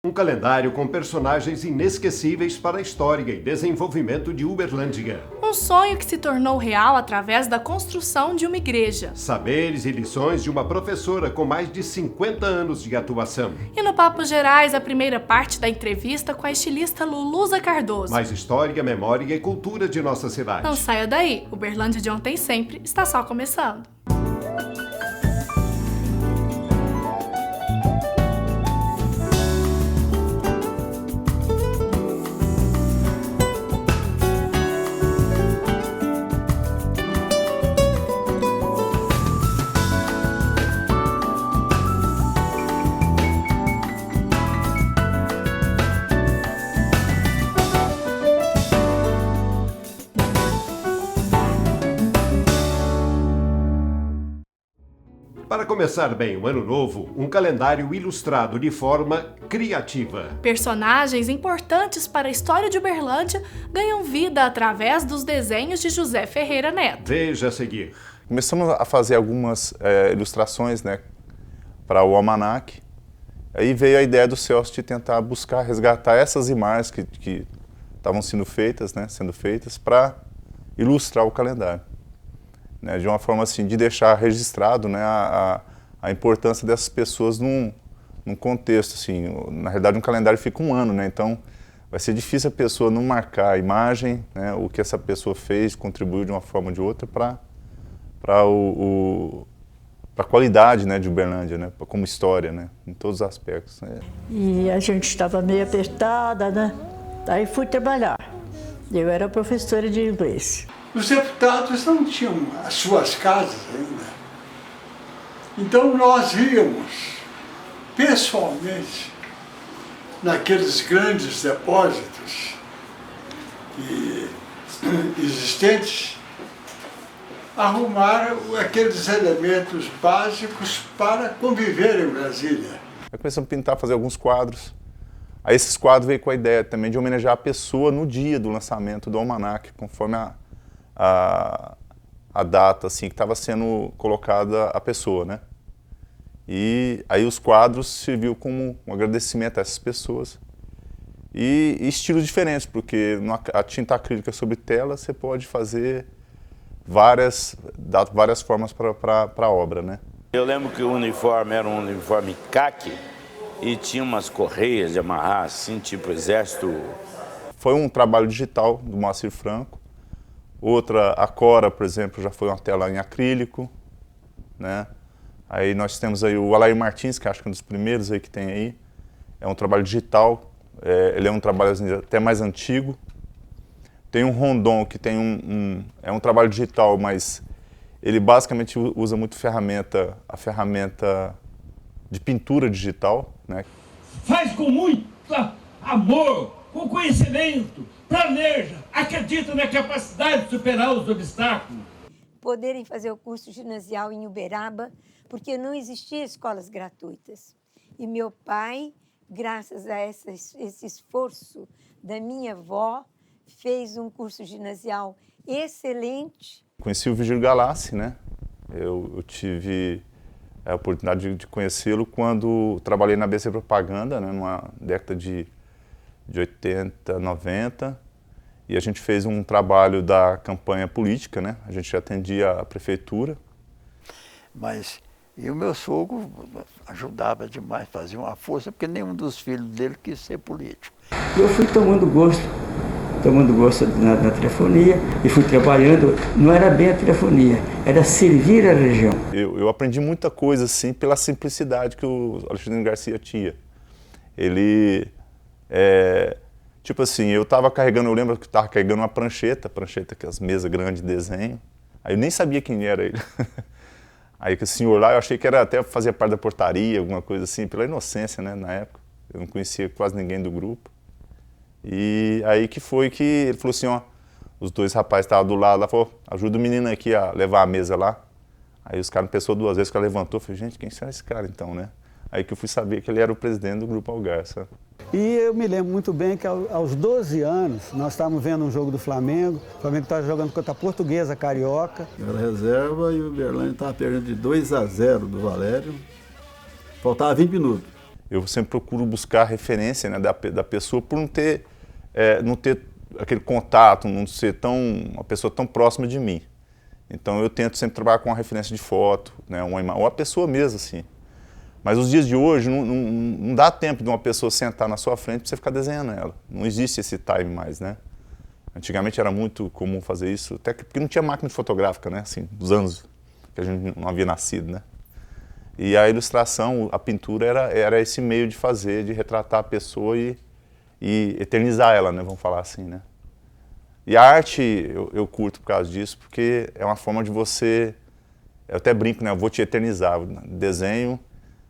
Um calendário com personagens inesquecíveis para a história e desenvolvimento de Uberlândia. Um sonho que se tornou real através da construção de uma igreja. Saberes e lições de uma professora com mais de 50 anos de atuação. E no Papo Gerais, a primeira parte da entrevista com a estilista Luluza Cardoso. Mais história, memória e cultura de nossa cidade. Não saia daí, Uberlândia de ontem e sempre está só começando. Para começar bem o ano novo, um calendário ilustrado de forma criativa. Personagens importantes para a história de Uberlândia ganham vida através dos desenhos de José Ferreira Neto. Veja a seguir. Começamos a fazer algumas ilustrações, né, para o almanaque. Aí veio a ideia do Celso de tentar buscar resgatar essas imagens que estavam sendo feitas, para ilustrar o calendário. Né, de uma forma assim, de deixar registrado, né, a importância dessas pessoas num contexto. Assim, na realidade, um calendário fica um ano, né, então vai ser difícil a pessoa não marcar a imagem, né, o que essa pessoa fez, contribuiu de uma forma ou de outra para a qualidade, né, de Uberlândia, né, como história, né, em todos os aspectos. Né. E a gente estava meio apertada, né, aí fui trabalhar. Eu era professora de inglês. Os deputados não tinham as suas casas ainda. Então nós íamos pessoalmente naqueles grandes depósitos existentes, arrumar aqueles elementos básicos para conviver em Brasília. Aí começamos a pintar, fazer alguns quadros. Aí esses quadros veio com a ideia também de homenagear a pessoa no dia do lançamento do almanaque, conforme a data assim, que estava sendo colocada a pessoa, né? E aí os quadros serviu como um agradecimento a essas pessoas. E estilos diferentes, porque a tinta acrílica sobre tela você pode fazer dar várias formas para a obra, né? Eu lembro que o uniforme era um uniforme caqui e tinha umas correias de amarrar, assim, tipo exército. Foi um trabalho digital do Moacir Franco. Outra, a Cora, por exemplo, já foi uma tela em acrílico, né? Aí nós temos aí o Alair Martins, que acho que é um dos primeiros aí que tem aí. É um trabalho digital, ele é um trabalho até mais antigo. Tem um Rondon, que tem é um trabalho digital, mas ele basicamente usa muito a ferramenta de pintura digital, né? Faz com muito amor, com conhecimento, planeja, acredita na capacidade de superar os obstáculos. Poderem fazer o curso ginasial em Uberaba, porque não existiam escolas gratuitas. E meu pai, graças a esse esforço da minha avó, fez um curso ginasial excelente. Conheci o Virgílio Galassi, né? Eu tive a oportunidade de conhecê-lo quando trabalhei na ABC Propaganda, né? Numa década de 80, 90, e a gente fez um trabalho da campanha política, né? A gente atendia a prefeitura. Mas e o meu sogro ajudava demais, fazia uma força, porque nenhum dos filhos dele quis ser político. Eu fui tomando gosto na telefonia e fui trabalhando. Não era bem a telefonia, era servir a região. Eu aprendi muita coisa assim pela simplicidade que o Alexandre Garcia tinha. Ele tipo assim, eu lembro que estava carregando uma prancheta, que é as mesas grandes de desenho. Aí eu nem sabia quem era ele. Aí que o senhor lá, eu achei que era até fazia parte da portaria, alguma coisa assim, pela inocência, né, na época. Eu não conhecia quase ninguém do grupo. E aí que foi que ele falou assim, ó, os dois rapazes estavam do lado lá, falou, ajuda o menino aqui a levar a mesa lá. Aí os caras pensou duas vezes, que ela levantou, eu falei, gente, quem será esse cara então, né? Aí que eu fui saber que ele era o presidente do Grupo Algar, sabe? E eu me lembro muito bem que aos 12 anos, nós estávamos vendo um jogo do Flamengo. O Flamengo estava jogando contra a Portuguesa Carioca. Era reserva e o Uberlândia estava perdendo de 2-0 do Valério. Faltava 20 minutos. eu sempre procuro buscar referência, né, da pessoa por não ter aquele contato, não ser uma pessoa tão próxima de mim. Então eu tento sempre trabalhar com uma referência de foto, né, ou a pessoa mesmo, assim. Mas os dias de hoje não dá tempo de uma pessoa sentar na sua frente para você ficar desenhando ela. Não existe esse time mais, né? Antigamente era muito comum fazer isso, até porque não tinha máquina fotográfica, né, assim, dos anos que a gente não havia nascido, né? E a ilustração, a pintura era esse meio de fazer, de retratar a pessoa e eternizar ela, né, vamos falar assim, né? E a arte eu curto por causa disso, porque é uma forma de você, eu até brinco, né, eu vou te eternizar, desenho,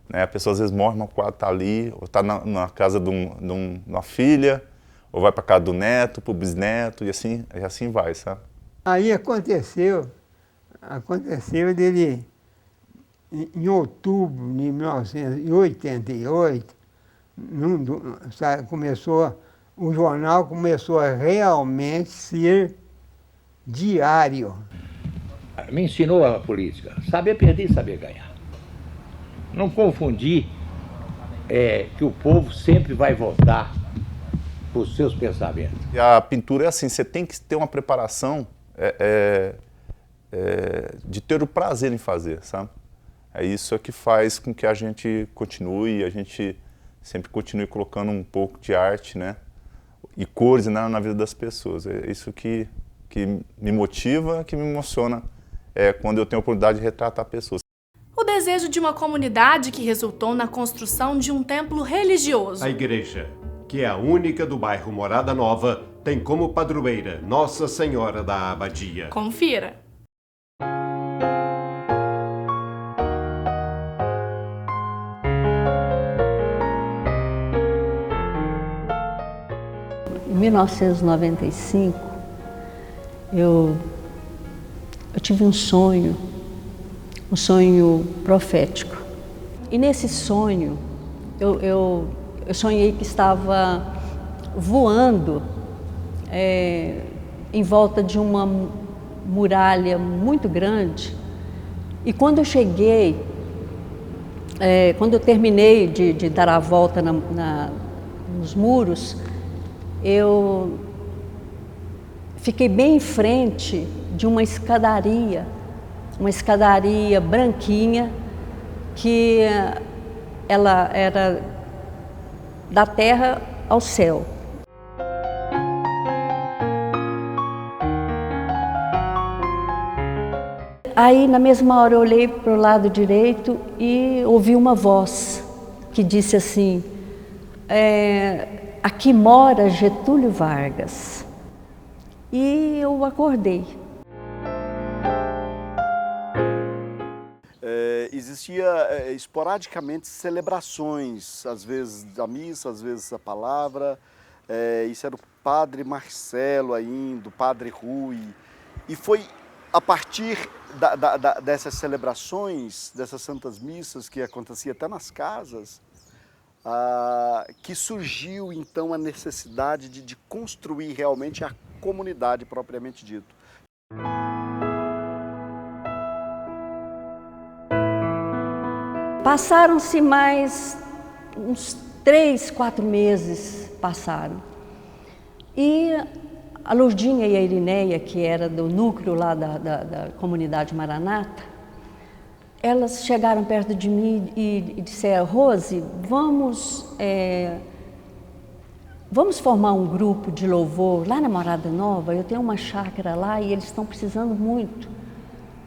né, a pessoa às vezes morre, mas o quadro está ali, ou está na casa de uma filha, ou vai para casa do neto, para o bisneto, e assim vai, sabe? Aí aconteceu dele, em outubro de 1988, o jornal começou a realmente ser diário. Me ensinou a política, saber perder e saber ganhar. Não confundir que o povo sempre vai votar por seus pensamentos. E a pintura é assim, você tem que ter uma preparação de ter o prazer em fazer, sabe? É isso que faz com que a gente continue, a gente sempre continue colocando um pouco de arte, né? E cores na vida das pessoas. É isso que me motiva, que me emociona quando eu tenho a oportunidade de retratar pessoas. O desejo de uma comunidade que resultou na construção de um templo religioso. A igreja, que é a única do bairro Morada Nova, tem como padroeira Nossa Senhora da Abadia. Confira. Em 1995, eu tive um sonho profético. E nesse sonho, eu sonhei que estava voando em volta de uma muralha muito grande. E quando eu cheguei, quando eu terminei de dar a volta nos muros, eu fiquei bem em frente de uma escadaria branquinha, que ela era da terra ao céu. Aí, na mesma hora, eu olhei para o lado direito e ouvi uma voz que disse assim: aqui mora Getúlio Vargas. E eu acordei. Existia esporadicamente celebrações, às vezes a missa, às vezes a palavra. Isso era o padre Marcelo ainda, o padre Rui. E foi a partir dessas celebrações, dessas santas missas que acontecia até nas casas, que surgiu então a necessidade de construir realmente a comunidade propriamente dito. Passaram-se mais uns 3, 4 meses passaram. E a Lourdinha e a Irineia, que era do núcleo lá da comunidade Maranata, elas chegaram perto de mim e disseram: Rose, vamos formar um grupo de louvor lá na Morada Nova. Eu tenho uma chácara lá e eles estão precisando muito.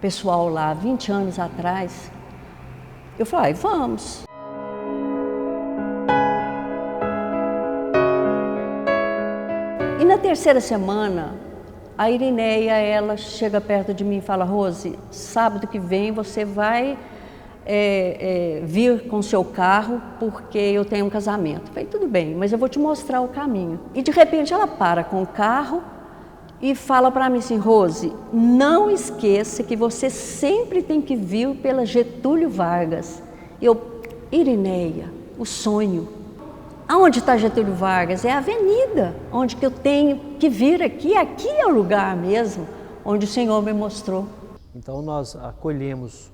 Pessoal lá, 20 anos atrás. Eu falei: vamos. E na terceira semana, a Irineia, ela chega perto de mim e fala: Rose, sábado que vem você vai vir com seu carro porque eu tenho um casamento. Eu falei: tudo bem, mas eu vou te mostrar o caminho. E de repente ela para com o carro e fala para mim assim: Rose, não esqueça que você sempre tem que vir pela Getúlio Vargas. Irineia, o sonho. Aonde está Getúlio Vargas? É a avenida onde que eu tenho que vir aqui. Aqui é o lugar mesmo onde o Senhor me mostrou. Então nós acolhemos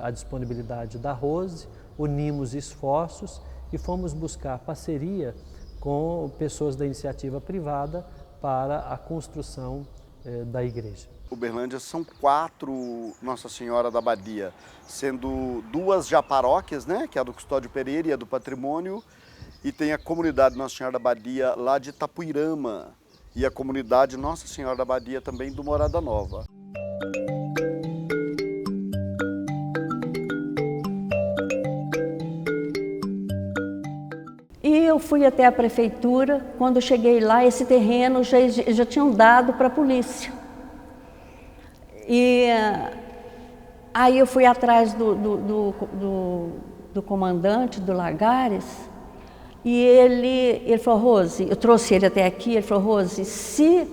a disponibilidade da Rose, unimos esforços e fomos buscar parceria com pessoas da iniciativa privada para a construção da igreja. Uberlândia são 4 Nossa Senhora da Badia, sendo 2 já paróquias, né, que é a do Custódio Pereira e a do Patrimônio, e tem a comunidade Nossa Senhora da Badia lá de Itapuirama e a comunidade Nossa Senhora da Badia também do Morada Nova. E eu fui até a prefeitura. Quando eu cheguei lá, esse terreno já tinham dado para a polícia. E aí eu fui atrás do comandante, do Lagares, e ele falou: Rose, eu trouxe ele até aqui, ele falou: Rose, se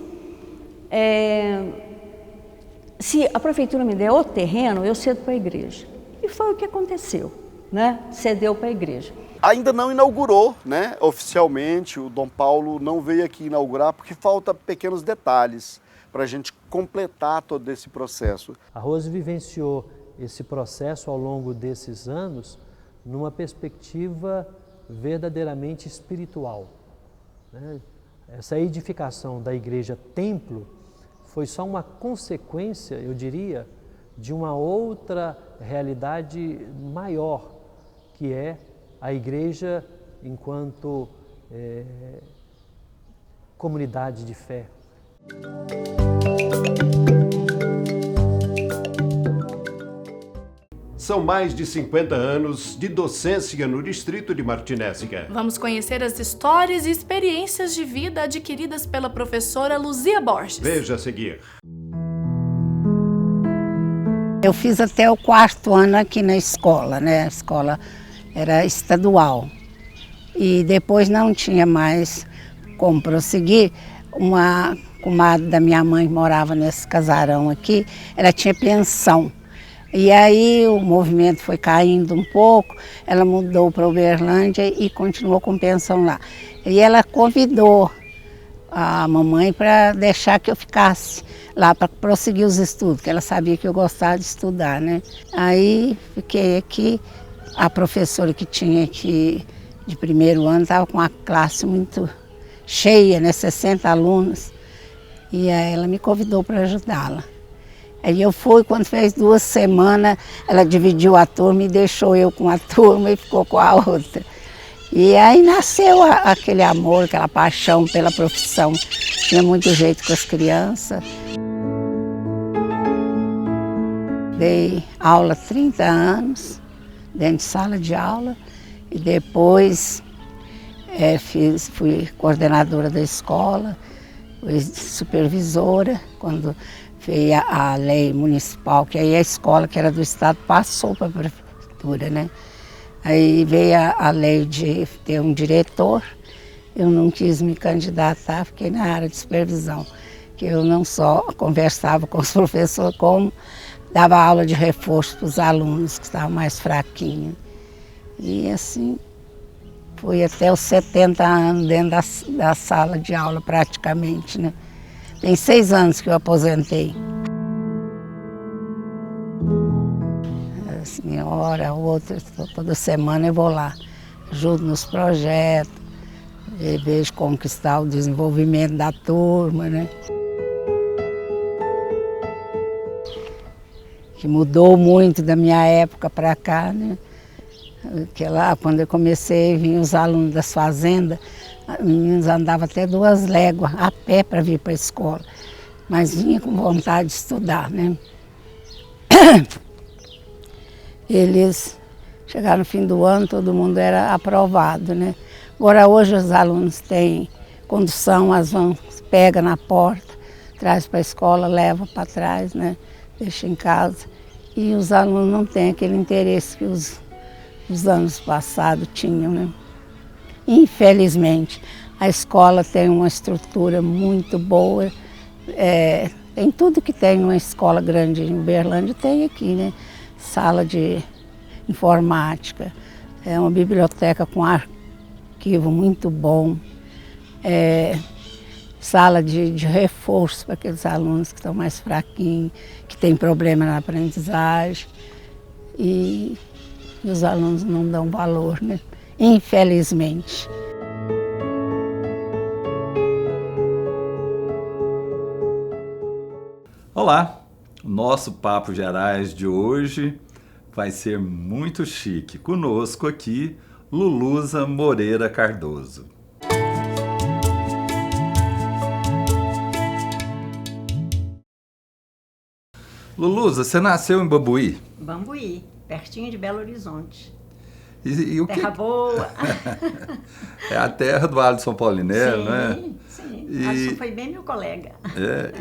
a prefeitura me der o terreno, eu cedo para a igreja. E foi o que aconteceu, né? Cedeu para a igreja. Ainda não inaugurou, né, oficialmente, o Dom Paulo não veio aqui inaugurar porque falta pequenos detalhes para a gente completar todo esse processo. A Rose vivenciou esse processo ao longo desses anos numa perspectiva verdadeiramente espiritual, né? Essa edificação da igreja templo foi só uma consequência, eu diria, de uma outra realidade maior, que é a igreja enquanto comunidade de fé. São mais de 50 anos de docência no distrito de Martinésica. Vamos conhecer as histórias e experiências de vida adquiridas pela professora Luzia Borges. Veja a seguir. Eu fiz até o 4º ano aqui na escola, né? A escola era estadual. E depois não tinha mais como prosseguir. Uma comadre da minha mãe que morava nesse casarão aqui, ela tinha pensão. E aí o movimento foi caindo um pouco, ela mudou para Uberlândia e continuou com pensão lá. E ela convidou a mamãe para deixar que eu ficasse lá para prosseguir os estudos, que ela sabia que eu gostava de estudar, né? Aí fiquei aqui, a professora que tinha aqui de 1º ano estava com uma classe muito cheia, né? 60 alunos, e aí ela me convidou para ajudá-la. Aí eu fui, quando fez 2 semanas, ela dividiu a turma e deixou eu com a turma e ficou com a outra. E aí nasceu aquele amor, aquela paixão pela profissão. Tinha muito jeito com as crianças. Dei aula 30 anos, dentro de sala de aula, e depois fui coordenadora da escola, fui supervisora, quando veio a lei municipal, que aí a escola que era do estado passou para a prefeitura, né? Aí veio a lei de ter um diretor, eu não quis me candidatar, fiquei na área de supervisão, que eu não só conversava com os professores, como dava aula de reforço para os alunos que estavam mais fraquinhos. E assim, fui até os 70 anos dentro da sala de aula praticamente, né? Tem 6 anos que eu aposentei. Assim, hora ou outra, toda semana eu vou lá, ajudo nos projetos, vejo como que está o desenvolvimento da turma, né? Que mudou muito da minha época para cá, né? Porque lá, quando eu comecei, vinham os alunos das fazendas, os meninos andavam até 2 léguas a pé para vir para a escola, mas vinha com vontade de estudar, né? Eles chegaram no fim do ano, todo mundo era aprovado, né? Agora hoje os alunos têm condução, pega na porta, traz para a escola, leva para trás, né? Deixa em casa. E os alunos não têm aquele interesse que os anos passados tinham, né? Infelizmente, a escola tem uma estrutura muito boa, tem tudo que tem numa escola grande em Uberlândia, tem aqui, né? Sala de informática, uma biblioteca com arquivo muito bom, sala de reforço para aqueles alunos que estão mais fraquinhos, que têm problema na aprendizagem, e os alunos não dão valor, né? infelizmente. Olá, o nosso Papo Gerais de hoje vai ser muito chique. Conosco aqui, Luluza Moreira Cardoso. Luluza, você nasceu em Bambuí? Bambuí, pertinho de Belo Horizonte. E o terra boa. É a terra do Alisson Paulinello, né? Sim, sim. Alisson foi bem meu colega.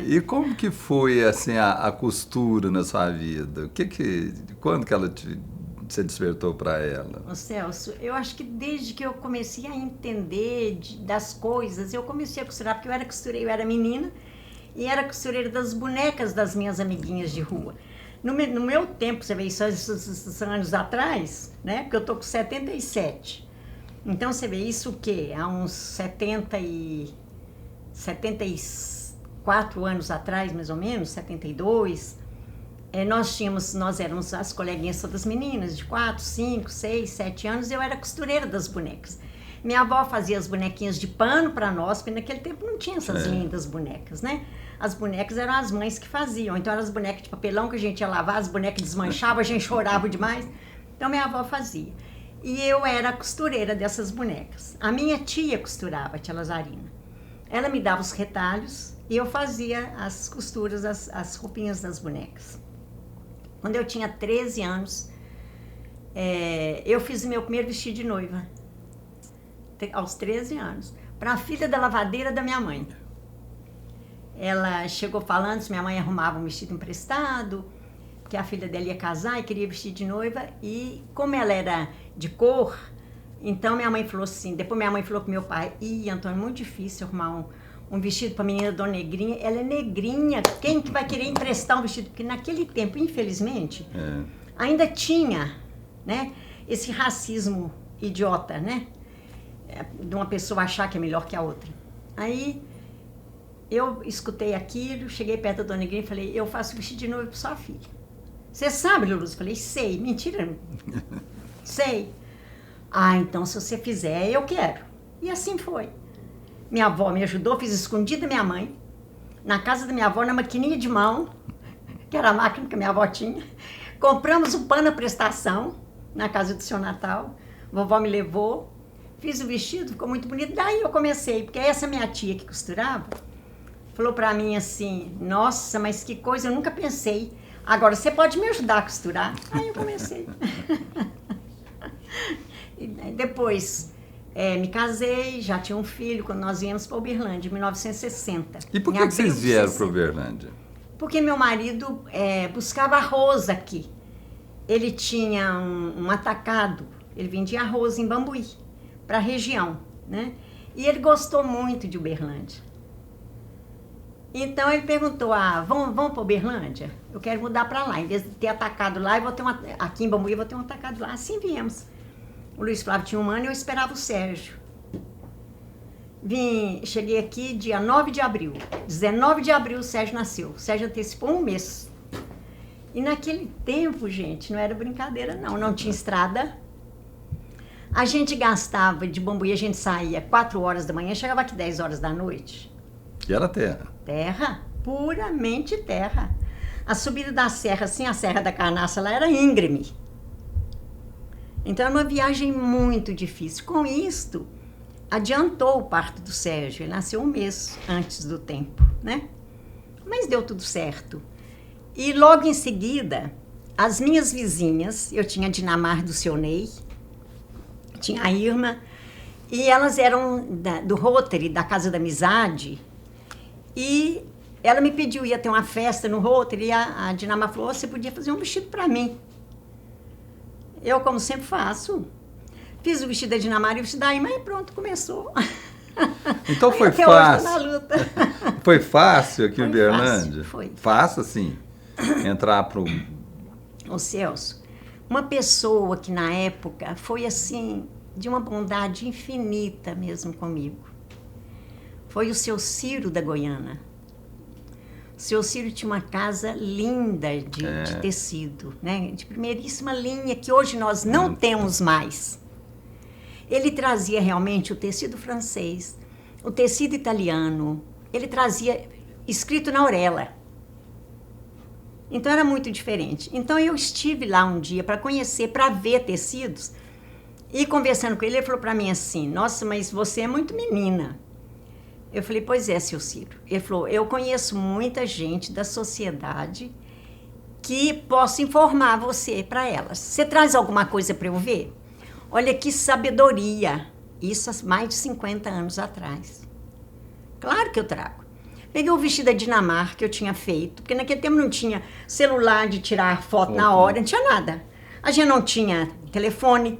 E como que foi assim, a costura na sua vida? Quando que você despertou para ela? Ô Celso, eu acho que desde que eu comecei a entender das coisas, eu comecei a costurar, porque eu era costureira, eu era menina, e era costureira das bonecas das minhas amiguinhas de rua. No meu tempo, você vê isso esses anos atrás, né? Porque eu tô com 77. Então, você vê isso o quê? Há uns 74 anos atrás, mais ou menos, 72. Nós éramos as coleguinhas todas meninas, de 4, 5, 6, 7 anos, eu era costureira das bonecas. Minha avó fazia as bonequinhas de pano para nós, porque naquele tempo não tinha essas lindas bonecas, né? As bonecas eram as mães que faziam. Então, eram as bonecas de papelão que a gente ia lavar, as bonecas desmanchavam, a gente chorava demais. Então, minha avó fazia. E eu era a costureira dessas bonecas. A minha tia costurava, a tia Lazarina. Ela me dava os retalhos e eu fazia as costuras, as roupinhas das bonecas. Quando eu tinha 13 anos, eu fiz o meu primeiro vestido de noiva. Aos 13 anos. Para a filha da lavadeira da minha mãe. Ela chegou falando se minha mãe arrumava um vestido emprestado, que a filha dela ia casar e queria vestido de noiva. E como ela era de cor, então minha mãe falou assim, depois minha mãe falou pro meu pai, Antônio, é muito difícil arrumar um vestido para a menina Dona Negrinha, ela é negrinha, quem que vai querer emprestar um vestido? Porque naquele tempo, infelizmente, ainda tinha, né, esse racismo idiota, né, de uma pessoa achar que é melhor que a outra. Aí eu escutei aquilo, cheguei perto da Dona Negrinha e falei, eu faço vestido de noiva para sua filha. Você sabe, Lulu? Eu falei, sei. Mentira. Sei. Ah, então se você fizer, eu quero. E assim foi. Minha avó me ajudou, fiz escondida minha mãe, na casa da minha avó, na maquininha de mão, que era a máquina que a minha avó tinha. Compramos o pano à prestação, na casa do seu Natal. Vovó me levou, fiz o vestido, ficou muito bonito. Daí eu comecei, porque essa minha tia que costurava, falou pra mim assim, nossa, mas que coisa, eu nunca pensei. Agora, você pode me ajudar a costurar? Aí eu comecei. E depois, me casei, já tinha um filho, quando nós viemos para Uberlândia, em 1960. E por que vocês vieram para Uberlândia? Porque meu marido buscava arroz aqui. Ele tinha um atacado, ele vendia arroz em Bambuí, para a região, né? E ele gostou muito de Uberlândia. Então ele perguntou, vamos para Uberlândia? Eu quero mudar para lá, em vez de ter atacado lá, eu vou ter aqui em Bambuí eu vou ter um atacado lá. Assim viemos. O Luiz Flávio tinha um ano e eu esperava o Sérgio. Cheguei aqui dia 9 de abril. 19 de abril o Sérgio nasceu. O Sérgio antecipou um mês. E naquele tempo, gente, não era brincadeira não. Não tinha estrada. A gente gastava, de Bambuí a gente saía 4 horas da manhã, chegava aqui 10 horas da noite. E era terra? Terra, puramente terra. A subida da serra, assim, a Serra da Carnaça lá era íngreme. Então era uma viagem muito difícil. Com isto, adiantou o parto do Sérgio. Ele nasceu um mês antes do tempo, né? Mas deu tudo certo. E logo em seguida, as minhas vizinhas, eu tinha a Dinamar do seu Ney, tinha a Irma, e elas eram do Rotary, da Casa da Amizade, e ela me pediu, ia ter uma festa no Rotary, e a Dinamar falou, você podia fazer um vestido para mim. Eu, como sempre faço, fiz o vestido da Dinamar e o vestido da Irma, e pronto, começou. Então foi até fácil. Hoje tô na luta. Foi fácil aqui em Uberlândia? Foi. Fácil, assim, entrar pro... Ô Celso, uma pessoa que na época foi assim, de uma bondade infinita mesmo comigo. Foi o seu Ciro da Goiânia. O seu Ciro tinha uma casa linda de tecido, né? De primeiríssima linha, que hoje nós não temos mais. ele trazia realmente o tecido francês, o tecido italiano, ele trazia escrito na orelha. Então era muito diferente. Então eu estive lá um dia para conhecer, para ver tecidos, e conversando com ele, ele falou para mim assim, nossa, mas você é muito menina. Eu falei, pois é, seu Ciro. Ele falou, eu conheço muita gente da sociedade que posso informar você para elas. Você traz alguma coisa para eu ver? Olha que sabedoria. Isso há mais de 50 anos atrás. Claro que eu trago. Peguei o vestido da Dinamarca que eu tinha feito, porque naquele tempo não tinha celular de tirar foto na hora, não tinha nada. A gente não tinha telefone,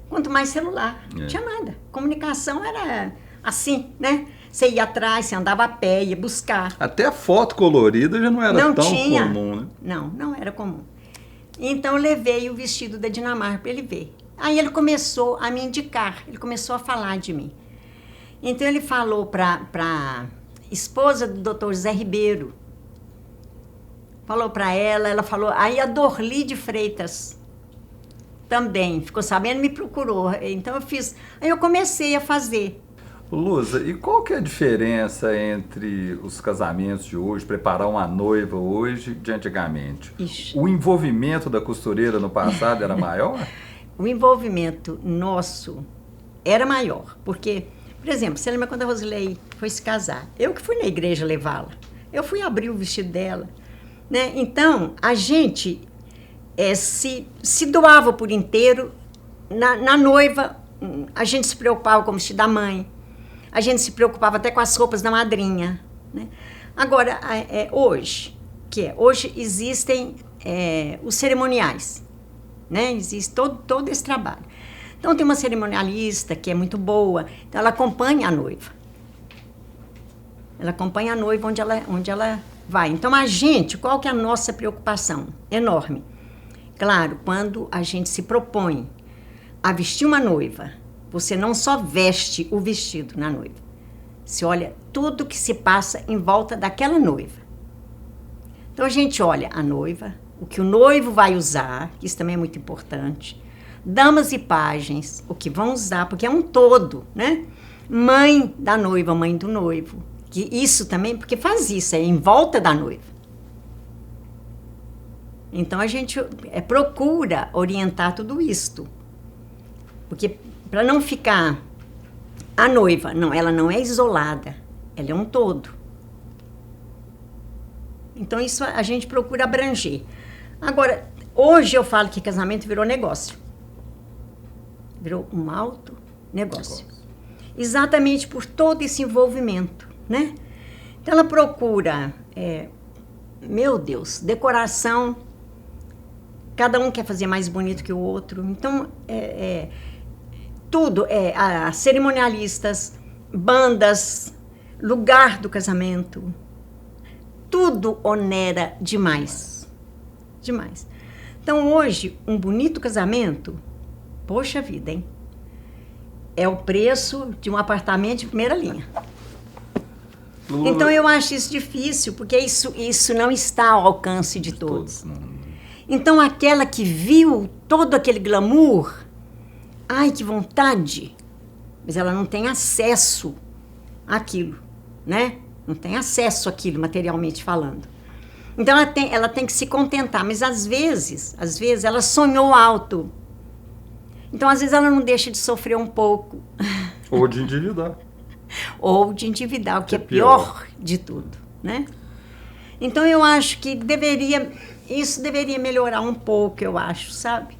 quanto mais celular, não tinha nada. Comunicação era assim, né? Você ia atrás, você andava a pé, ia buscar. Até a foto colorida já não era tão comum, né? Não era comum. Então eu levei o vestido da Dinamarca para ele ver. Aí ele começou a me indicar, ele começou a falar de mim. Então ele falou para esposa do Dr. Zé Ribeiro, falou para ela falou, aí a Dorli de Freitas também ficou sabendo, me procurou, então aí eu comecei a fazer. Luza, e qual que é a diferença entre os casamentos de hoje, preparar uma noiva hoje de antigamente? Ixi. O envolvimento da costureira no passado era maior? O envolvimento nosso era maior, porque, por exemplo, você lembra quando a Rosilei foi se casar? Eu que fui na igreja levá-la. Eu fui abrir o vestido dela. Né? Então, a gente se doava por inteiro. Na noiva, a gente se preocupava com o vestido da mãe. A gente se preocupava até com as roupas da madrinha. Né? Agora, hoje existem os cerimoniais. Né? Existe todo esse trabalho. Então, tem uma cerimonialista que é muito boa, então ela acompanha a noiva. Ela acompanha a noiva onde ela vai. Então, a gente, qual que é a nossa preocupação? Enorme. Claro, quando a gente se propõe a vestir uma noiva, você não só veste o vestido na noiva, você olha tudo que se passa em volta daquela noiva. Então, a gente olha a noiva, o que o noivo vai usar, que isso também é muito importante, damas e pajens, o que vão usar, porque é um todo, né? Mãe da noiva, mãe do noivo, que isso também, porque faz isso, é em volta da noiva. Então a gente procura orientar tudo isto, porque para não ficar a noiva, ela não é isolada, ela é um todo. Então isso a gente procura abranger. Agora, hoje eu falo que casamento virou negócio. Virou um alto negócio. Exatamente por todo esse envolvimento, né? Então ela procura, meu Deus, decoração, cada um quer fazer mais bonito que o outro. Então, tudo, cerimonialistas, bandas, lugar do casamento, tudo onera demais. Demais. Então, hoje, um bonito casamento, poxa vida, hein? É o preço de um apartamento de primeira linha. Então, eu acho isso difícil, porque isso não está ao alcance de todos. Então, aquela que viu todo aquele glamour, ai, que vontade, mas ela não tem acesso àquilo, né? Não tem acesso àquilo, materialmente falando. Então, ela tem que se contentar, mas às vezes ela sonhou alto. Então, às vezes, ela não deixa de sofrer um pouco. Ou de endividar. Ou de endividar, o que é pior de tudo, né? Então, eu acho que isso deveria melhorar um pouco, eu acho, sabe?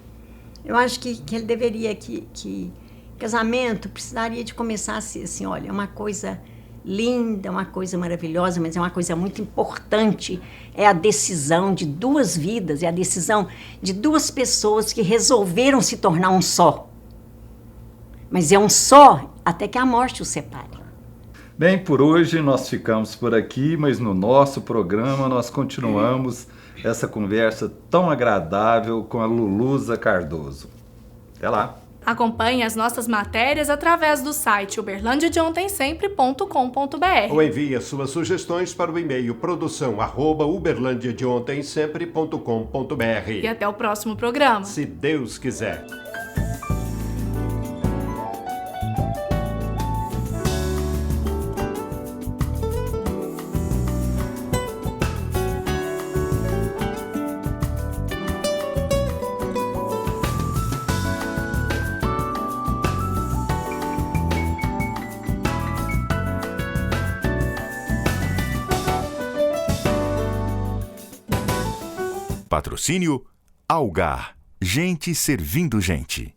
Eu acho que ele deveria, que casamento precisaria de começar a ser assim, olha, é uma coisa linda, uma coisa maravilhosa, mas é uma coisa muito importante, é a decisão de duas vidas, é a decisão de duas pessoas que resolveram se tornar um só. Mas é um só até que a morte os separe. Bem, por hoje nós ficamos por aqui, mas no nosso programa nós continuamos essa conversa tão agradável com a Luluza Cardoso. Até lá! Acompanhe as nossas matérias através do site uberlandiadeontensempre.com.br ou envie as suas sugestões para o e-mail produção@uberlandiadeontensempre.com.br. E até o próximo programa. Se Deus quiser. Patrocínio Algar. Gente servindo gente.